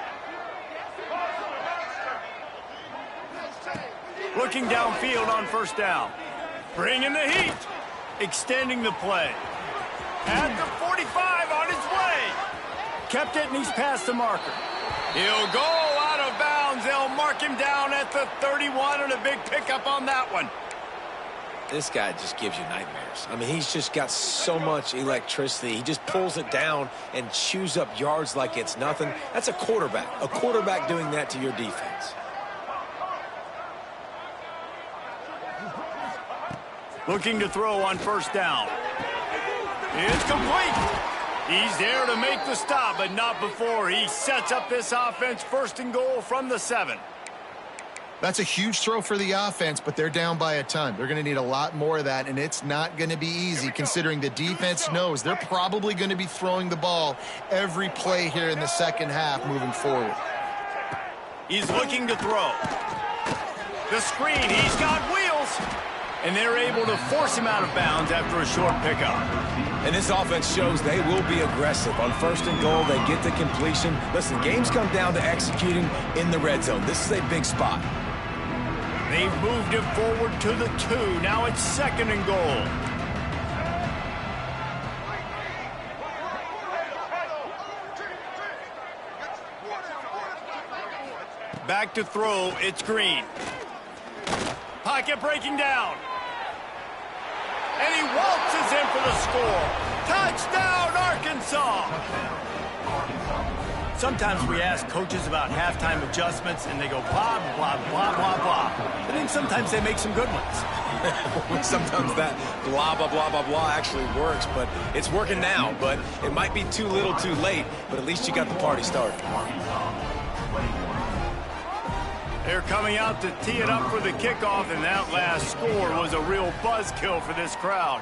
Looking downfield on first down. Bringing the heat. Extending the play. At the 45 on his way. Kept it, and he's past the marker. He'll go out of bounds. They'll mark him down at the 31, and a big pickup on that one. This guy just gives you nightmares. I mean, he's just got so much electricity. He just pulls it down and chews up yards like it's nothing. That's a quarterback. A quarterback doing that to your defense. Looking to throw on first down. It's complete. He's there to make the stop, but not before he sets up this offense first and goal from the 7. That's a huge throw for the offense, but they're down by a ton. They're going to need a lot more of that, and it's not going to be easy considering the defense knows they're probably going to be throwing the ball every play here in the second half moving forward. He's looking to throw. The screen, he's got wheels. And they're able to force him out of bounds after a short pickup. And this offense shows they will be aggressive. On first and goal, they get the completion. Listen, games come down to executing in the red zone. This is a big spot. They've moved him forward to the 2. Now it's second and goal. Back to throw, it's Green. Pocket breaking down. And he waltzes in for the score. Touchdown, Arkansas! Sometimes we ask coaches about halftime adjustments, and they go blah, blah, blah, blah, blah. But then sometimes they make some good ones. Sometimes that blah, blah, blah, blah, blah actually works, but it's working now. But it might be too little too late, but at least you got the party started. They're coming out to tee it up for the kickoff, and that last score was a real buzzkill for this crowd.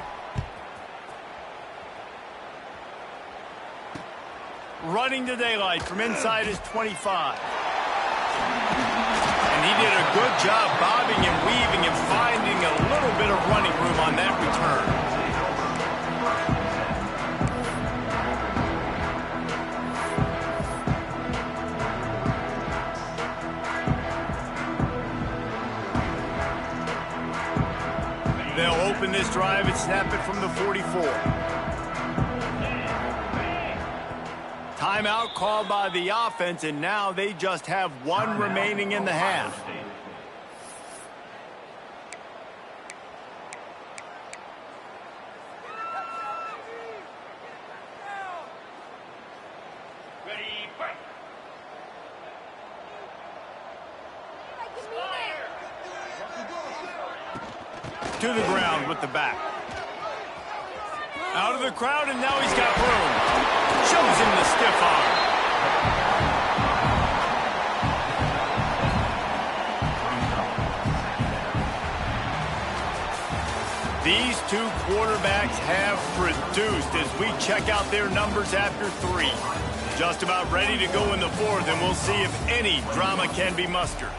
Running to daylight from inside his 25. And he did a good job bobbing and weaving and finding a little bit of running room on that return. They'll open this drive and snap it from the 44. Timeout called by the offense, and now they just have one remaining in the half. Ready, break. To the ground with the back. Out of the crowd, and now he's got room. Shows him the stiff arm. These two quarterbacks have produced as we check out their numbers after 3. Just about ready to go in the 4th, and we'll see if any drama can be mustered.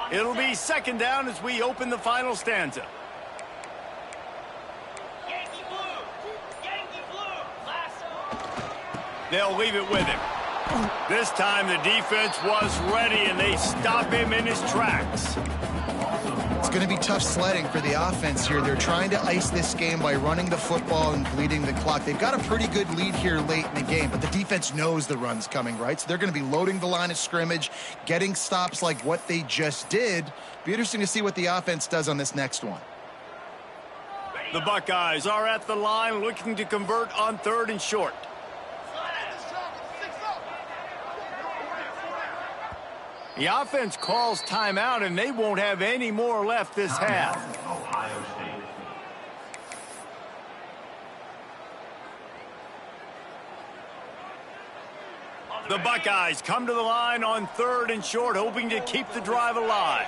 It'll be second down as we open the final stanza. Yankee blue, lasso. They'll leave it with him. This time the defense was ready, and they stop him in his tracks. It's going to be tough sledding for the offense here. They're trying to ice this game by running the football and bleeding the clock. They've got a pretty good lead here late in the game, but the defense knows the run's coming, right? So they're going to be loading the line of scrimmage, getting stops like what they just did. Be interesting to see what the offense does on this next one. The Buckeyes are at the line looking to convert on 3rd and short. The offense calls timeout, and they won't have any more left this half. Ohio State. The Buckeyes come to the line on 3rd and short, hoping to keep the drive alive.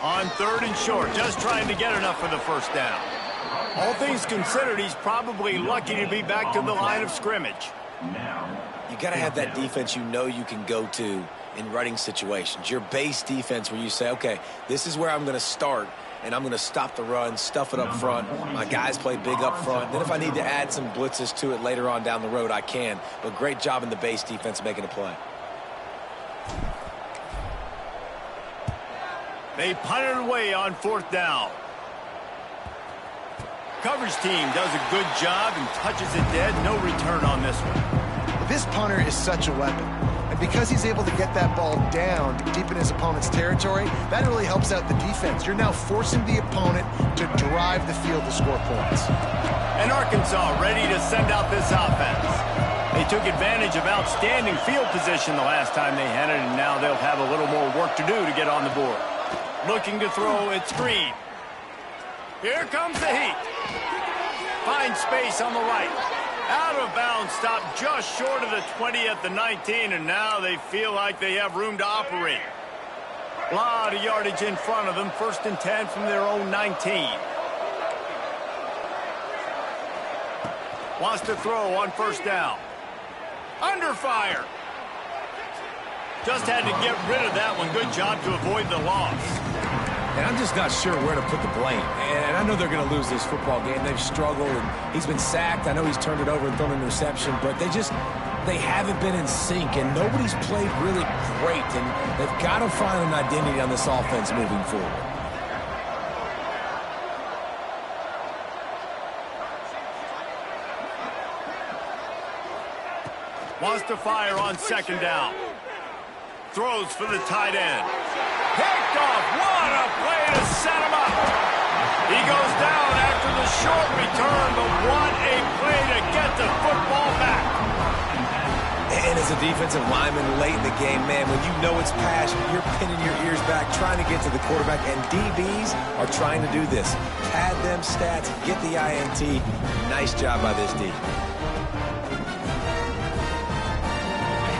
On 3rd and short, just trying to get enough for the first down. All things considered, he's probably lucky to be back to the line of scrimmage. You got to have that defense you know you can go to in running situations. Your base defense where you say, okay, this is where I'm going to start, and I'm going to stop the run, stuff it up front. My guys play big up front. Then if I need to add some blitzes to it later on down the road, I can. But great job in the base defense making a play. They punt it away on 4th down. Coverage team does a good job and touches it dead. No return on this one. This punter is such a weapon. And because he's able to get that ball down deep in his opponent's territory, that really helps out the defense. You're now forcing the opponent to drive the field to score points. And Arkansas ready to send out this offense. They took advantage of outstanding field position the last time they had it, and now they'll have a little more work to do to get on the board. Looking to throw it screen. Here comes the heat. Finds space on the right. Out of bounds, stopped just short of the 20 at the 19, and now they feel like they have room to operate. A lot of yardage in front of them. 1st and 10 from their own 19. Wants to throw on 1st down. Under fire. Just had to get rid of that one. Good job to avoid the loss. And I'm just not sure where to put the blame. And I know they're going to lose this football game. They've struggled, and he's been sacked. I know he's turned it over and thrown an interception, but they haven't been in sync, and nobody's played really great. And they've got to find an identity on this offense moving forward. Wants to fire on 2nd down. Throws for the tight end. Picked off. What a play to set him up. He goes down after the short return, but what a play to get the football back. And as a defensive lineman late in the game, man, when you know it's pass, you're pinning your ears back, trying to get to the quarterback, and DBs are trying to do this. Pad them stats, get the INT. Nice job by this D.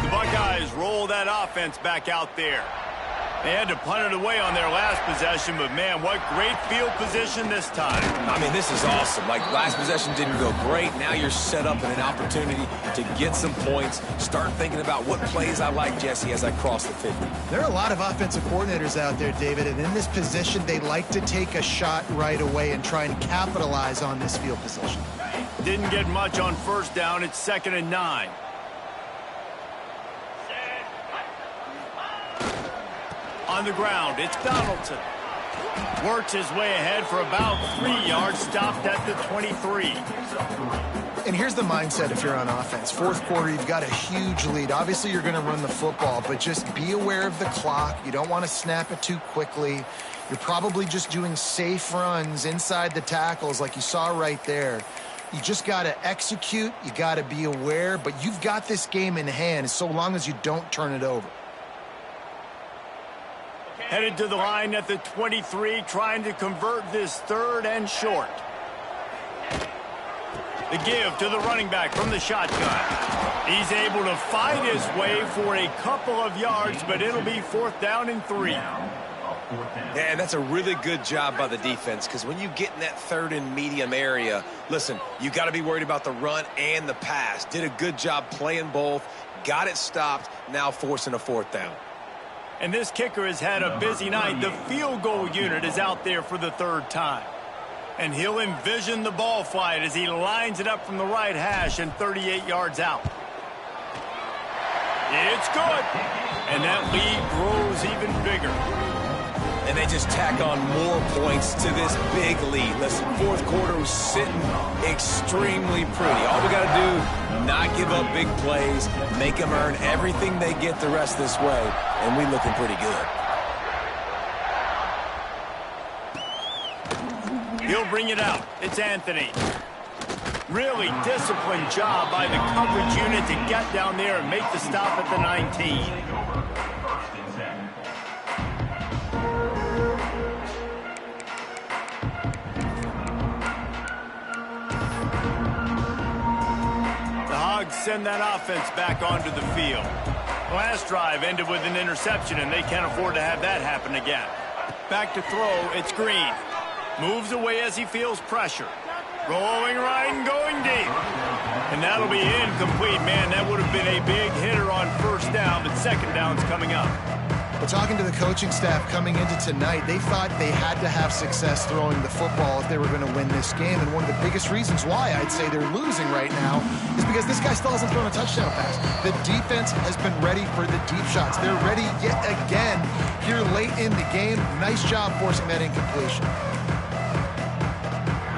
The Buckeyes roll that offense back out there. They had to punt it away on their last possession, but, man, what great field position this time. I mean, this is awesome. Like, last possession didn't go great. Now you're set up in an opportunity to get some points. Start thinking about what plays I like, Jesse, as I cross the 50. There are a lot of offensive coordinators out there, David, and in this position, they like to take a shot right away and try and capitalize on this field position. Didn't get much on 1st down. It's 2nd and 9. On the ground, it's Donaldson. Works his way ahead for about 3 yards, stopped at the 23. And here's the mindset if you're on offense. 4th quarter, you've got a huge lead. Obviously, you're going to run the football, but just be aware of the clock. You don't want to snap it too quickly. You're probably just doing safe runs inside the tackles like you saw right there. You just got to execute. You got to be aware, but you've got this game in hand so long as you don't turn it over. Headed to the line at the 23, trying to convert this 3rd and short. The give to the running back from the shotgun. He's able to find his way for a couple of yards, but it'll be 4th down and 3. Yeah, that's a really good job by the defense, because when you get in that 3rd and medium area, listen, you got to be worried about the run and the pass. Did a good job playing both, got it stopped, now forcing a 4th down. And this kicker has had a busy night. The field goal unit is out there for the 3rd time. And he'll envision the ball flight as he lines it up from the right hash and 38 yards out. It's good. And that lead grows even bigger. And they just tack on more points to this big lead. Listen, 4th quarter was sitting extremely pretty. All we got to do, not give up big plays, make them earn everything they get the rest this way, and we looking pretty good. He'll bring it out. It's Anthony. Really disciplined job by the coverage unit to get down there and make the stop at the 19. send that offense back onto the field. Last drive ended with an interception, and they can't afford to have that happen again. Back to throw, it's Green. Moves away as he feels pressure. Rolling right and going deep. And that'll be incomplete. Man, that would have been a big hitter on first down, but second down's coming up. Well, talking to the coaching staff coming into tonight, they thought they had to have success throwing the football if they were going to win this game. And one of the biggest reasons why I'd say they're losing right now is because this guy still hasn't thrown a touchdown pass. The defense has been ready for the deep shots. They're ready yet again here late in the game. Nice job forcing that incompletion.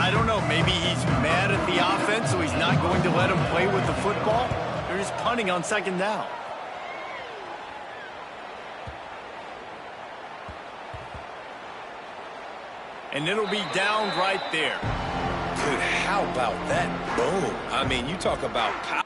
I don't know, maybe he's mad at the offense, so he's not going to let him play with the football. They're just punting on second down. And it'll be down right there. Dude, how about that boom? I mean, you talk about power.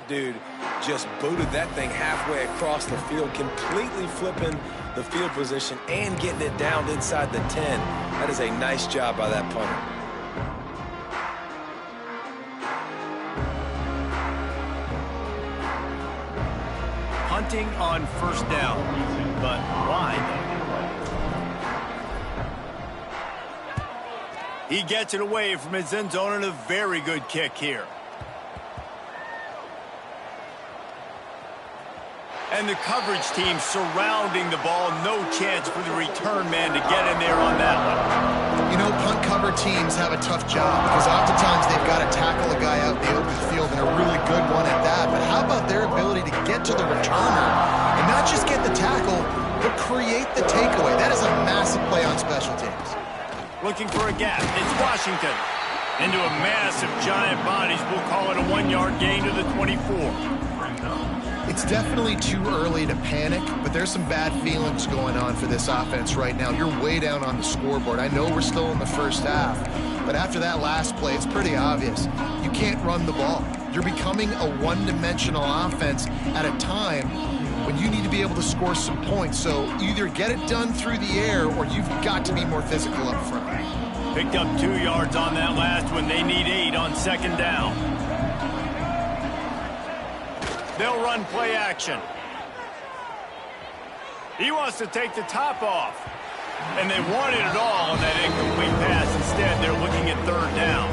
Dude just booted that thing halfway across the field, completely flipping the field position and getting it down inside the 10. That is a nice job by that punter. Hunting on first down, but why? He gets it away from his end zone, and a very good kick here. And the coverage team surrounding the ball. No chance for the return man to get in there on that one. You know, punt cover teams have a tough job because oftentimes they've got to tackle a guy out in the open field, and a really good one at that. But how about their ability to get to the returner and not just get the tackle, but create the takeaway? That is a massive play on special teams. Looking for a gap. It's Washington. Into a massive giant bodies. We'll call it a 1-yard gain to the 24. It's definitely too early to panic, but there's some bad feelings going on for this offense right now. You're way down on the scoreboard. I know we're still in the first half, but after that last play, it's pretty obvious. You can't run the ball. You're becoming a one-dimensional offense at a time when you need to be able to score some points. So either get it done through the air or you've got to be more physical up front. Picked up 2 yards on that last one. They need 8 on second down. They'll run play action. He wants to take the top off. And they wanted it all on that incomplete pass. Instead, they're looking at third down.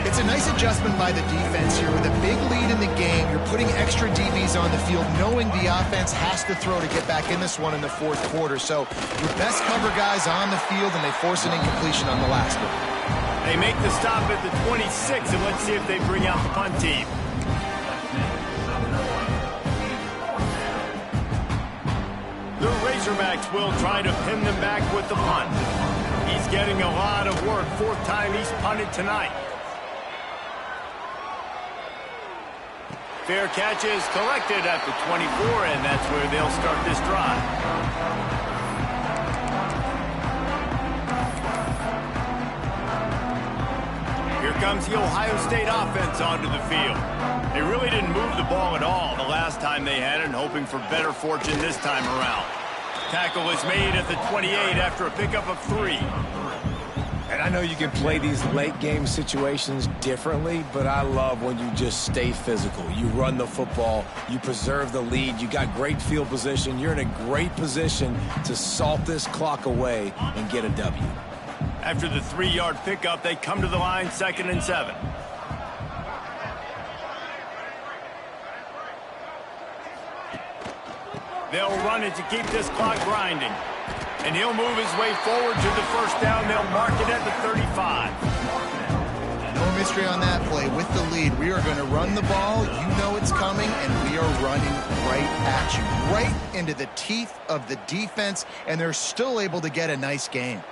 It's a nice adjustment by the defense here. With a big lead in the game, you're putting extra DBs on the field, knowing the offense has to throw to get back in this one in the fourth quarter. So your best cover guys on the field, and they force an incompletion on the last one. They make the stop at the 26, and let's see if they bring out the punt team. The Razorbacks will try to pin them back with the punt. He's getting a lot of work. 4th time he's punted tonight. Fair catch is collected at the 24, and that's where they'll start this drive. Here comes the Ohio State offense onto the field. They really didn't move the ball at all the last time they had it, and hoping for better fortune this time around. Tackle is made at the 28 after a pickup of 3. And I know you can play these late game situations differently, but I love when you just stay physical. You run the football, you preserve the lead, you got great field position, you're in a great position to salt this clock away and get a W. After the 3-yard pickup, they come to the line, 2nd and 7. They'll run it to keep this clock grinding. And he'll move his way forward to the first down. They'll mark it at the 35. No mystery on that play. With the lead, we are going to run the ball. You know it's coming, and we are running right at you, right into the teeth of the defense, and they're still able to get a nice gain.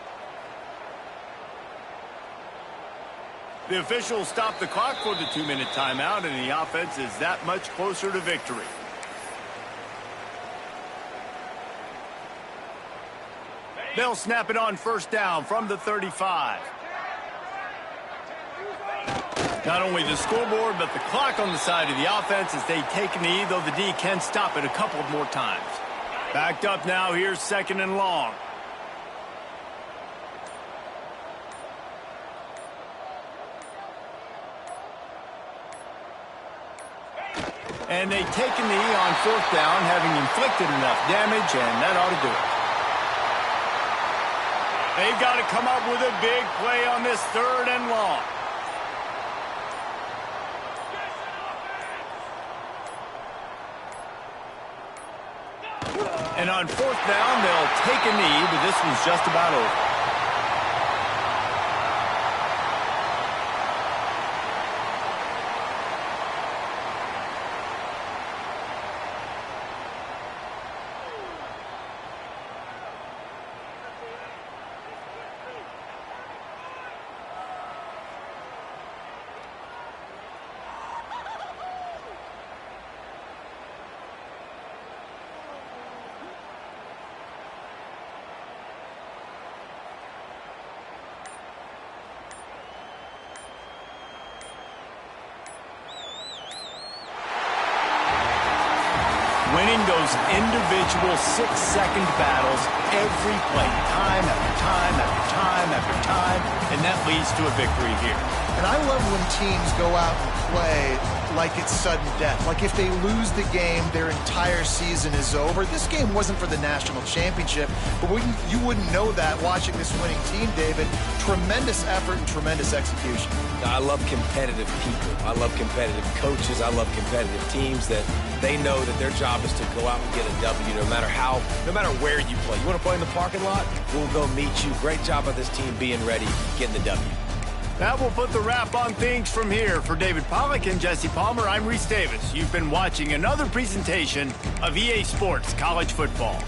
The officials stop the clock for the 2-minute timeout, and the offense is that much closer to victory. They'll snap it on first down from the 35. Not only the scoreboard, but the clock on the side of the offense as they take a knee, though the D can stop it a couple of more times. Backed up now, here's 2nd and long. And they take a knee on 4th down, having inflicted enough damage, and that ought to do it. They've got to come up with a big play on this 3rd and long. And on 4th down, they'll take a knee, but this one's just about over. Winning those individual 6-second battles every play, time after time after time after time, and that leads to a victory here. And I love when teams go out and play like it's sudden death. Like if they lose the game, their entire season is over. This game wasn't for the national championship, but you wouldn't know that watching this winning team, David. Tremendous effort and tremendous execution. I love competitive people. I love competitive coaches. I love competitive teams that they know that their job is to go out and get a W no matter where you play. You want to play in the parking lot? We'll go meet you. Great job of this team being ready, getting the W. That will put the wrap on things from here. For David Pollack and Jesse Palmer, I'm Reese Davis. You've been watching another presentation of EA Sports College Football.